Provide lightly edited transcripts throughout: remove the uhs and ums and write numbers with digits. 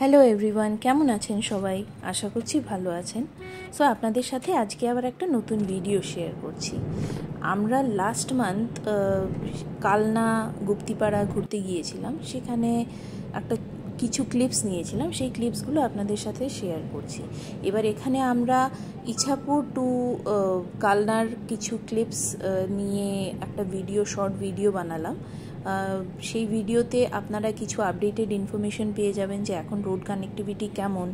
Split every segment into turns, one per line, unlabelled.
Hello everyone, কেমন আছেন সবাই? আশা করছি ভালো আছেন। সো আপনাদের সাথে আজকে আবার একটা নতুন ভিডিও শেয়ার করছি। আমরা লাস্ট মান্থ কালনা গুপ্তিপাড়া ঘুরতে গিয়েছিলাম। সেখানে একটা কিছু ক্লিপস নিয়েছিলাম, সেই ক্লিপসগুলো আপনাদের সাথে শেয়ার করছি। এবার এখানে আমরা ইছাপুর টু কালনার কিছু ক্লিপস নিয়ে একটা শর্ট ভিডিও বানালাম। সেই ভিডিওতে আপনারা কিছু আপডেটেড ইনফরমেশন পেয়ে যাবেন যে এখন রোড কানেক্টিভিটি কেমন,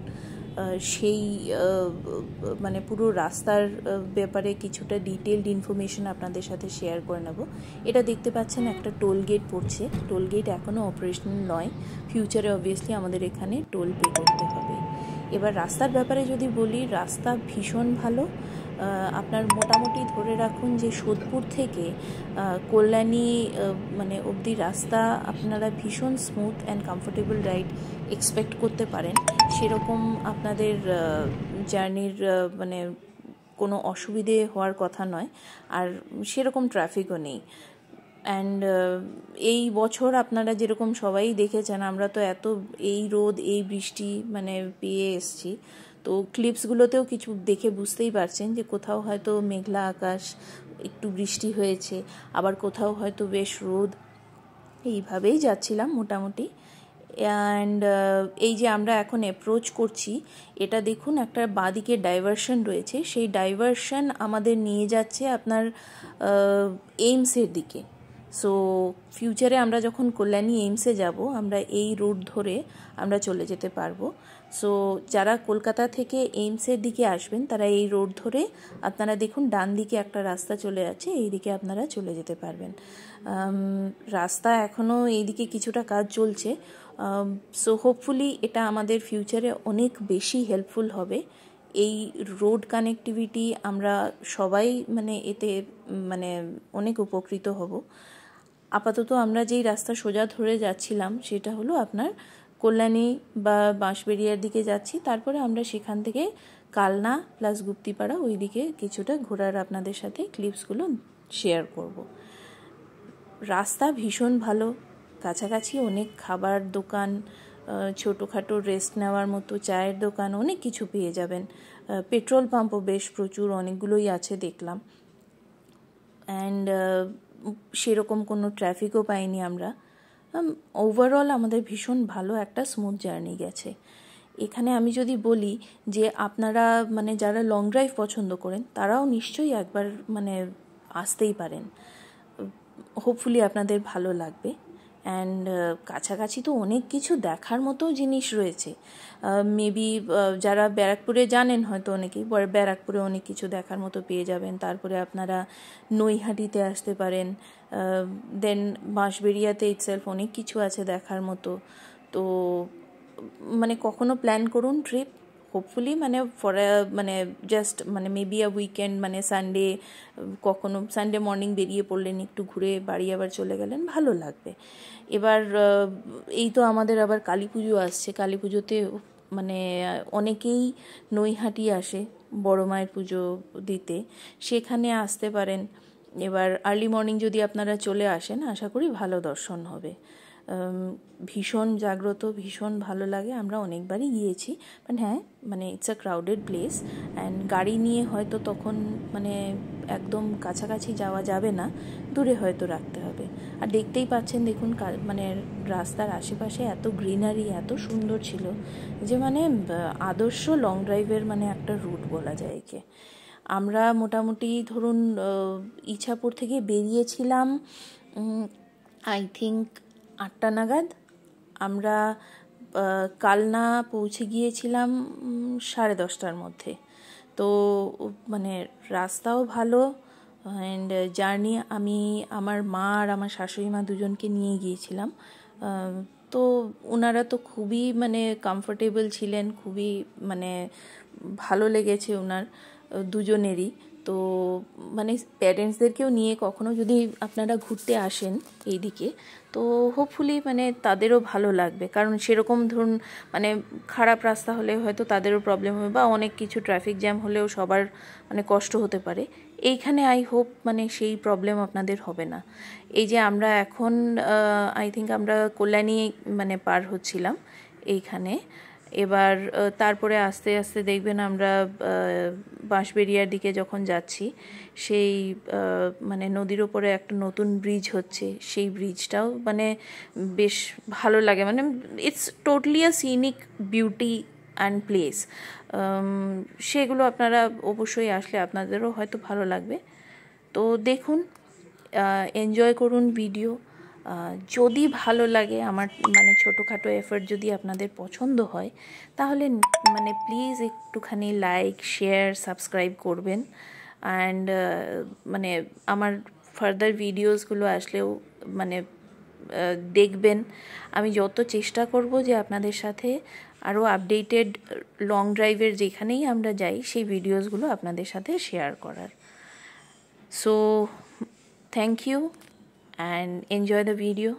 সেই মানে পুরো রাস্তার ব্যাপারে কিছুটা ডিটেলড ইনফরমেশন আপনাদের সাথে শেয়ার করে নেব। এটা দেখতে পাচ্ছেন একটা টোল গেট পড়ছে। টোল গেট এখনও অপারেশনাল নয়, ফিউচারে অবভিয়াসলি আমাদের এখানে টোল পে করতে হবে। এবার রাস্তার ব্যাপারে যদি বলি, রাস্তা ভীষণ ভালো। আপনার মোটামুটি ধরে রাখুন যে সোদপুর থেকে কল্যাণী মানে অবধি রাস্তা আপনারা ভীষণ smooth and comfortable ride expect করতে পারেন। সেরকম আপনাদের জার্নির মানে কোনো অসুবিধে হওয়ার কথা নয়, আর সেরকম ট্রাফিকও নেই। অ্যান্ড এই বছর আপনারা যেরকম সবাই দেখেছেন, আমরা তো এই রোদ এই বৃষ্টি মানে পেয়ে এসছি। তো ক্লিপসগুলোতেও কিছু দেখে বুঝতেই পারছেন যে কোথাও হয়তো মেঘলা আকাশ, একটু বৃষ্টি হয়েছে, আবার কোথাও হয়তো বেশ রোদ। এইভাবেই যাচ্ছিলাম মোটামুটি। অ্যান্ড এই যে আমরা এখন অ্যাপ্রোচ করছি, এটা দেখুন একটা বাঁদিকে ডাইভারশন রয়েছে। সেই ডাইভারশন আমাদের নিয়ে যাচ্ছে আপনার এইমসের দিকে। সো ফিউচারে আমরা যখন কল্যাণী এইমসে যাব, আমরা এই রুট ধরে আমরা চলে যেতে পারবো। সো যারা কলকাতা থেকে এইমসের দিকে আসবেন, তারা এই রোড ধরে আপনারা দেখুন ডান দিকে একটা রাস্তা চলে যাচ্ছে, এই দিকে আপনারা চলে যেতে পারবেন। রাস্তা এখনও এইদিকে কিছুটা কাজ চলছে। সো হোপফুলি এটা আমাদের ফিউচারে অনেক বেশি হেল্পফুল হবে। এই রোড কানেক্টিভিটি আমরা সবাই মানে এতে মানে অনেক উপকৃত হব। আপাতত আমরা যেই রাস্তা সোজা ধরে যাচ্ছিলাম সেটা হলো আপনার কল্যাণী বা বাঁশবেড়িয়ার দিকে যাচ্ছি। তারপরে আমরা সেখান থেকে কালনা প্লাস গুপ্তিপাড়া ওই দিকে কিছুটা ঘোরার আপনাদের সাথে ক্লিপসগুলো শেয়ার করব। রাস্তা ভীষণ ভালো, কাছাকাছি অনেক খাবার দোকান, ছোটোখাটো রেস্ট নেওয়ার মতো চায়ের দোকান, অনেক কিছু পেয়ে যাবেন। পেট্রোল পাম্পও বেশ প্রচুর অনেকগুলোই আছে দেখলাম। অ্যান্ড সেরকম কোনো ট্রাফিকও পাইনি আমরা। ওভারঅল আমাদের ভীষণ ভালো একটা স্মুথ জার্নি গেছে। এখানে আমি যদি বলি যে আপনারা মানে যারা লং ড্রাইভ পছন্দ করেন, তারাও নিশ্চয়ই একবার মানে আসতেই পারেন। হোপফুলি আপনাদের ভালো লাগবে। অ্যান্ড কাছাকাছি তো অনেক কিছু দেখার মতো জিনিস রয়েছে। মেবি যারা ব্যারাকপুরে জানেন হয়তো অনেকেই, ব্যারাকপুরে অনেক কিছু দেখার মতো পেয়ে যাবেন। তারপরে আপনারা নৈহাটিতে আসতে পারেন। দেন বাঁশবেড়িয়াতে ইটসেলফ অনেক কিছু আছে দেখার মতো। তো মানে কখনো প্ল্যান করুন ট্রিপ, হোপফুলি মানে মানে জাস্ট মানে মেবি উইকেন্ড, মানে সানডে, কখনো সানডে মর্নিং বেরিয়ে পড়লেন, একটু ঘুরে বাড়ি আবার চলে গেলেন, ভালো লাগবে। এবার এই তো আমাদের আবার কালী পুজো আসছে। কালী পুজোতে মানে অনেকেই নৈহাটি আসে বড় মায়ের পুজো দিতে, সেখানে আসতে পারেন। এবার আর্লি মর্নিং যদি আপনারা চলে আসেন, আশা করি ভালো দর্শন হবে। ভীষণ জাগ্রত, ভীষণ ভালো লাগে। আমরা অনেকবারই গিয়েছি, বাট হ্যাঁ মানে it's a crowded place. And গাড়ি নিয়ে হয়তো তখন মানে একদম কাছাকাছি যাওয়া যাবে না, দূরে হয়তো রাখতে হবে। আর দেখতেই পাচ্ছেন, দেখুন মানে রাস্তার আশেপাশে এত গ্রিনারি, এত সুন্দর ছিল যে মানে আদর্শ লং ড্রাইভের মানে একটা রুট বলা যায় একে। আমরা মোটামুটি ধরুন ইছাপুর থেকে বেরিয়েছিলাম আই থিঙ্ক 8টা নাগাদ। আমরা কালনা পৌঁছে গিয়েছিলাম 10:30টার মধ্যে। তো মানে রাস্তাও ভালো। অ্যান্ড জার্নি আমি আমার মা আর আমার শাশুড়ি মা দুজনকে নিয়ে গিয়েছিলাম। তো ওনারা তো খুবই মানে কমফোর্টেবল ছিলেন, খুবই মানে ভালো লেগেছে ওনার দুজনেরই। তো মানে প্যারেন্টসদেরকেও নিয়ে কখনো যদি আপনারা ঘুরতে আসেন এই দিকে, তো হোপফুলি মানে তাদেরও ভালো লাগবে। কারণ সেরকম ধরুন মানে খারাপ রাস্তা হলে হয়তো তাদেরও প্রবলেম হবে, বা অনেক কিছু ট্রাফিক জ্যাম হলেও সবার মানে কষ্ট হতে পারে। এইখানে আই হোপ মানে সেই প্রবলেম আপনাদের হবে না। এই যে আমরা এখন আই থিঙ্ক আমরা কল্যাণী মানে পার হচ্ছিলাম এইখানে, এবার তারপরে আস্তে আস্তে দেখবেন আমরা বাঁশবেড়িয়ার দিকে যখন যাচ্ছি, সেই মানে নদীর ওপরে একটা নতুন ব্রিজ হচ্ছে, সেই ব্রিজটাও মানে বেশ ভালো লাগে, মানে it's totally a scenic beauty and place. সেগুলো আপনারা অবশ্যই আসলে আপনাদেরও হয়তো ভালো লাগবে। তো দেখুন, এনজয় করুন ভিডিও। যদি ভালো লাগে, আমার মানে ছোটোখাটো এফর্ট যদি আপনাদের পছন্দ হয়, তাহলে মানে প্লিজ একটুখানি লাইক, শেয়ার, সাবস্ক্রাইব করবেন। অ্যান্ড মানে আমার ফার্দার ভিডিওসগুলো আসলেও মানে দেখবেন। আমি যত চেষ্টা করব যে আপনাদের সাথে আরও আপডেটেড লং ড্রাইভের যেখানেই আমরা যাই সেই ভিডিওসগুলো আপনাদের সাথে শেয়ার করার। So thank you and enjoy the video.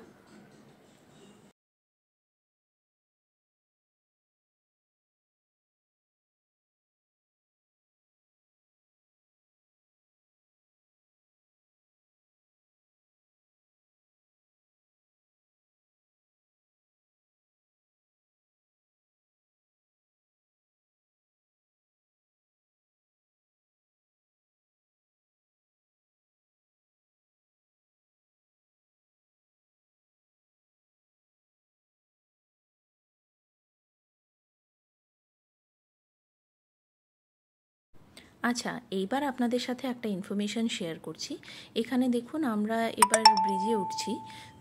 আচ্ছা, এইবার আপনাদের সাথে একটা ইনফরমেশান শেয়ার করছি। এখানে দেখুন, আমরা এবার ব্রিজে উঠছি।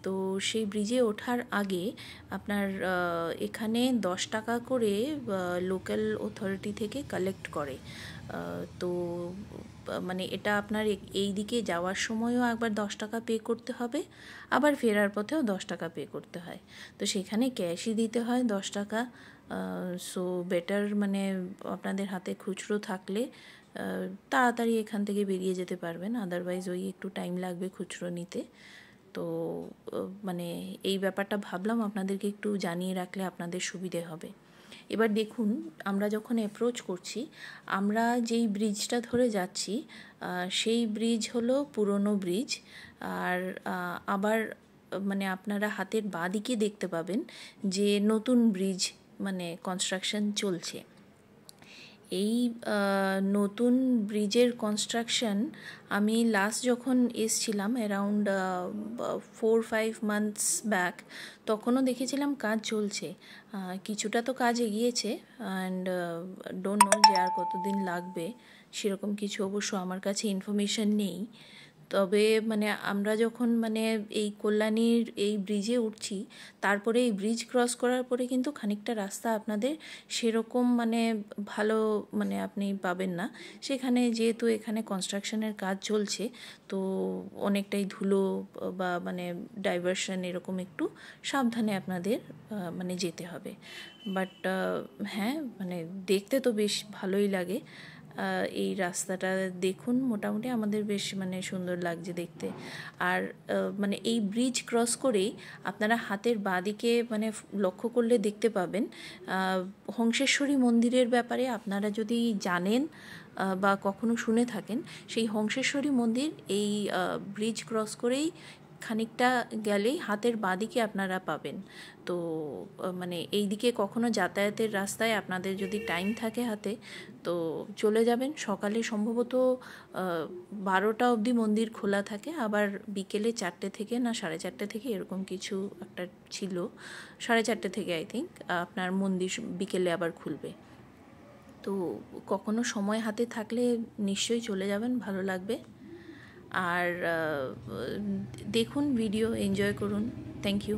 তো সেই ব্রিজে ওঠার আগে আপনার এখানে 10 টাকা করে লোকাল অথরিটি থেকে কালেক্ট করে। তো মানে এটা আপনার এই দিকে যাওয়ার সময়ও একবার 10 টাকা পে করতে হবে, আবার ফেরার পথেও 10 টাকা পে করতে হয়। তো সেখানে ক্যাশই দিতে হয় 10 টাকা। সো বেটার মানে আপনাদের হাতে খুচরো থাকলে তাড়াতাড়ি এখান থেকে বেরিয়ে যেতে পারবেন, আদারওয়াইজ ওই একটু টাইম লাগবে খুচরো নিতে। তো মানে এই ব্যাপারটা ভাবলাম আপনাদেরকে একটু জানিয়ে রাখলে আপনাদের সুবিধে হবে। এবার দেখুন, আমরা যখন অ্যাপ্রোচ করছি, আমরা যেই ব্রিজটা ধরে যাচ্ছি সেই ব্রিজ হলো পুরনো ব্রিজ। আর আবার মানে আপনারা হাতের বাঁ দিকে দেখতে পাবেন যে নতুন ব্রিজ মানে কনস্ট্রাকশন চলছে। এই নতুন ব্রিজের কনস্ট্রাকশন আমি লাস্ট যখন এসছিলাম অ্যারাউন্ড 4-5 মান্থস ব্যাক, তখনও দেখেছিলাম কাজ চলছে। কিছুটা তো কাজ এগিয়েছে, অ্যান্ড ডোন্ট নো যে আর কতদিন লাগবে, সেরকম কিছু অবশ্য আমার কাছে ইনফরমেশন নেই। তবে মানে আমরা যখন মানে এই কল্যাণীর এই ব্রিজে উঠছি, তারপরে এই ব্রিজ ক্রস করার পরে কিন্তু খানিকটা রাস্তা আপনাদের সেরকম মানে ভালো মানে আপনি পাবেন না। সেখানে যেহেতু এখানে কনস্ট্রাকশনের কাজ চলছে, তো অনেকটাই ধুলো বা মানে ডাইভারশন, এরকম একটু সাবধানে আপনাদের মানে যেতে হবে। বাট হ্যাঁ, মানে দেখতে তো বেশ ভালোই লাগে। এই রাস্তাটা দেখুন, মোটামুটি আমাদের বেশ মানে সুন্দর লাগছে দেখতে। আর মানে এই ব্রিজ ক্রস করেই আপনারা হাতের বাঁদিকে মানে লক্ষ্য করলে দেখতে পাবেন হংসেশ্বরী মন্দিরের ব্যাপারে আপনারা যদি জানেন বা কখনো শুনে থাকেন, সেই হংসেশ্বরী মন্দির এই ব্রিজ ক্রস করেই খানিকটা গেলেই হাতের বাঁদিকে আপনারা পাবেন। তো মানে এই দিকে কখনো যাতায়াতের রাস্তায় আপনাদের যদি টাইম থাকে হাতে, তো চলে যাবেন। সকালে সম্ভবত 12টা অবধি মন্দির খোলা থাকে, আবার বিকেলে 4টে থেকে না 4:30 থেকে এরকম কিছু একটা ছিল, 4:30 থেকে আই থিঙ্ক আপনার মন্দির বিকেলে আবার খুলবে। তো কখনো সময় হাতে থাকলে নিশ্চয়ই চলে যাবেন, ভালো লাগবে। আর দেখুন ভিডিও, এনজয় করুন। Thank you.